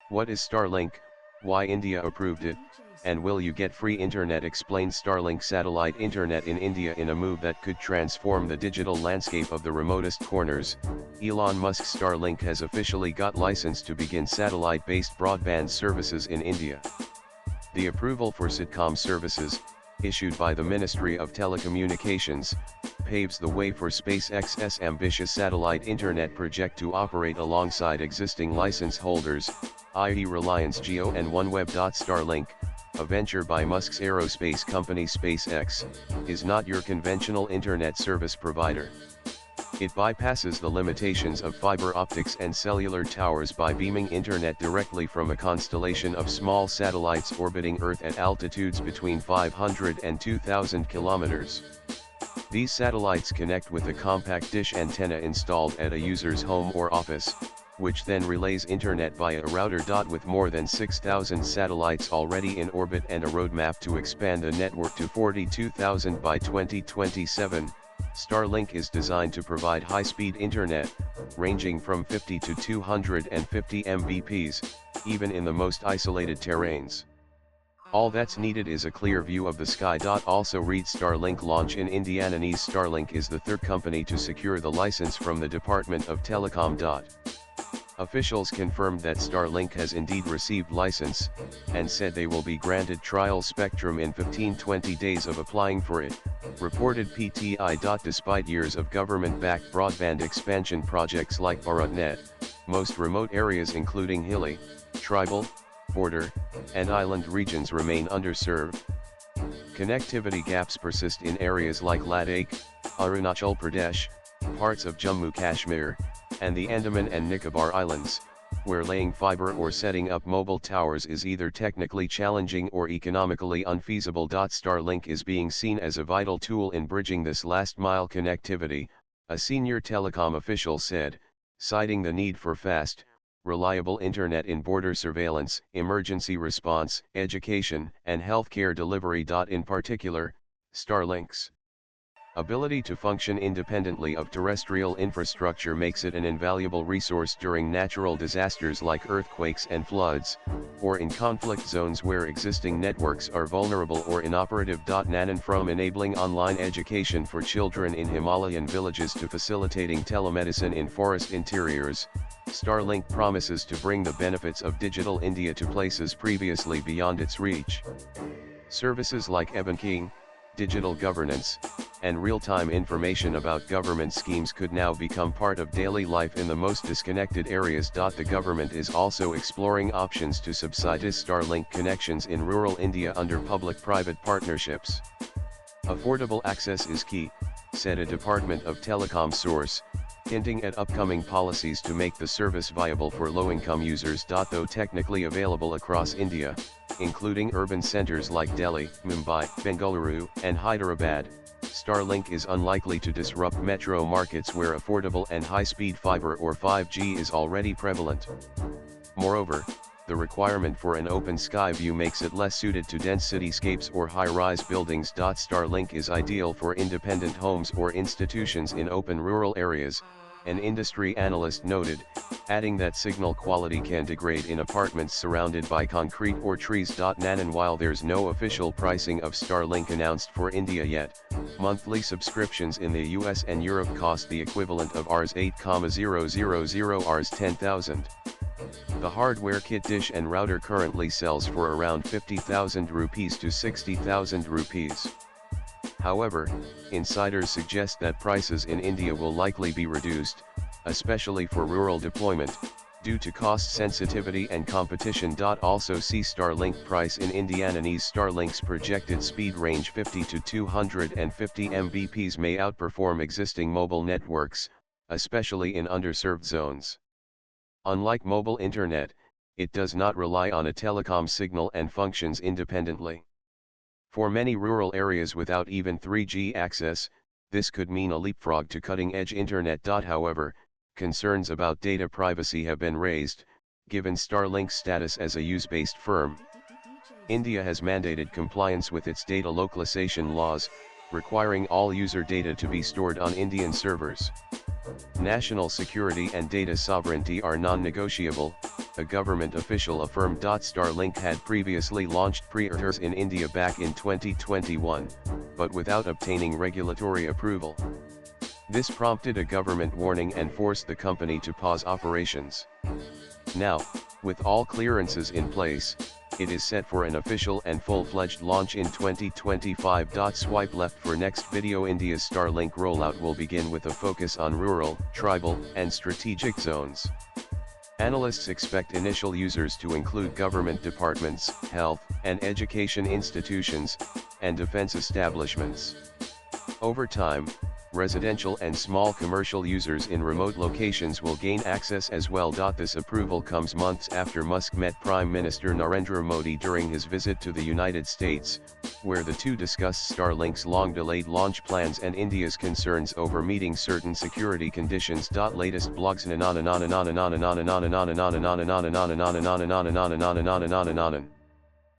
What is Starlink, why India approved it, and will you get free internet? Explain Starlink satellite internet in India in a move that could transform the digital landscape of the remotest corners. Elon Musk's Starlink has officially got license to begin satellite-based broadband services in India. The approval for Satcom services, issued by the Ministry of Telecommunications, paves the way for SpaceX's ambitious satellite internet project to operate alongside existing license holders, i.e. Reliance Jio and OneWeb. Starlink, a venture by Musk's aerospace company SpaceX, is not your conventional internet service provider. It bypasses the limitations of fiber optics and cellular towers by beaming internet directly from a constellation of small satellites orbiting Earth at altitudes between 500 and 2,000 kilometers. These satellites connect with a compact dish antenna installed at a user's home or office, which then relays internet via a router. With more than 6,000 satellites already in orbit and a roadmap to expand the network to 42,000 by 2027, Starlink is designed to provide high-speed internet, ranging from 50 to 250 Mbps, even in the most isolated terrains. All that's needed is a clear view of the sky. Also read Starlink launch in Indianese. Starlink is the third company to secure the license from the Department of Telecom. Officials confirmed that Starlink has indeed received license, and said they will be granted trial spectrum in 15-20 days of applying for it, reported PTI. Despite years of government-backed broadband expansion projects like BharatNet, most remote areas including hilly, tribal, border, and island regions remain underserved. Connectivity gaps persist in areas like Ladakh, Arunachal Pradesh, parts of Jammu Kashmir, and the Andaman and Nicobar Islands, where laying fiber or setting up mobile towers is either technically challenging or economically unfeasible. Starlink is being seen as a vital tool in bridging this last-mile connectivity, a senior telecom official said, citing the need for fast, reliable internet in border surveillance, emergency response, education, and healthcare delivery. In particular, Starlink's ability to function independently of terrestrial infrastructure makes it an invaluable resource during natural disasters like earthquakes and floods, or in conflict zones where existing networks are vulnerable or inoperative. From enabling online education for children in Himalayan villages to facilitating telemedicine in forest interiors, Starlink promises to bring the benefits of digital India to places previously beyond its reach. Services like e-banking, digital governance, and real-time information about government schemes could now become part of daily life in the most disconnected areas. The government is also exploring options to subsidize Starlink connections in rural India under public-private partnerships. Affordable access is key, said a Department of Telecom source, hinting at upcoming policies to make the service viable for low-income users. Though technically available across India, including urban centers like Delhi, Mumbai, Bengaluru, and Hyderabad, Starlink is unlikely to disrupt metro markets where affordable and high-speed fiber or 5G is already prevalent. Moreover, the requirement for an open sky view makes it less suited to dense cityscapes or high-rise buildings. Starlink is ideal for independent homes or institutions in open rural areas, an industry analyst noted, adding that signal quality can degrade in apartments surrounded by concrete or trees. While there's no official pricing of Starlink announced for India yet, monthly subscriptions in the US and Europe cost the equivalent of Rs 8,000 Rs 10,000. The hardware kit dish and router currently sells for around 50,000 rupees to 60,000 rupees. However, insiders suggest that prices in India will likely be reduced, especially for rural deployment, due to cost sensitivity and competition. Also see Starlink price in Indianese. Starlink's projected speed range 50 to 250 Mbps may outperform existing mobile networks, especially in underserved zones. Unlike mobile internet, it does not rely on a telecom signal and functions independently. For many rural areas without even 3G access, this could mean a leapfrog to cutting-edge internet. However, concerns about data privacy have been raised, given Starlink's status as a use-based firm. India has mandated compliance with its data localization laws, requiring all user data to be stored on Indian servers. National security and data sovereignty are non-negotiable, a government official affirmed. Starlink had previously launched pre-orders in India back in 2021, but without obtaining regulatory approval. This prompted a government warning and forced the company to pause operations. Now, with all clearances in place, it is set for an official and full-fledged launch in 2025. Swipe left for next video. India's Starlink rollout will begin with a focus on rural, tribal, and strategic zones. Analysts expect initial users to include government departments, health and education institutions, and defense establishments. Over time, residential and small commercial users in remote locations will gain access as well. This approval comes months after Musk met Prime Minister Narendra Modi during his visit to the United States, where the two discussed Starlink's long-delayed launch plans and India's concerns over meeting certain security conditions. Latest blogs.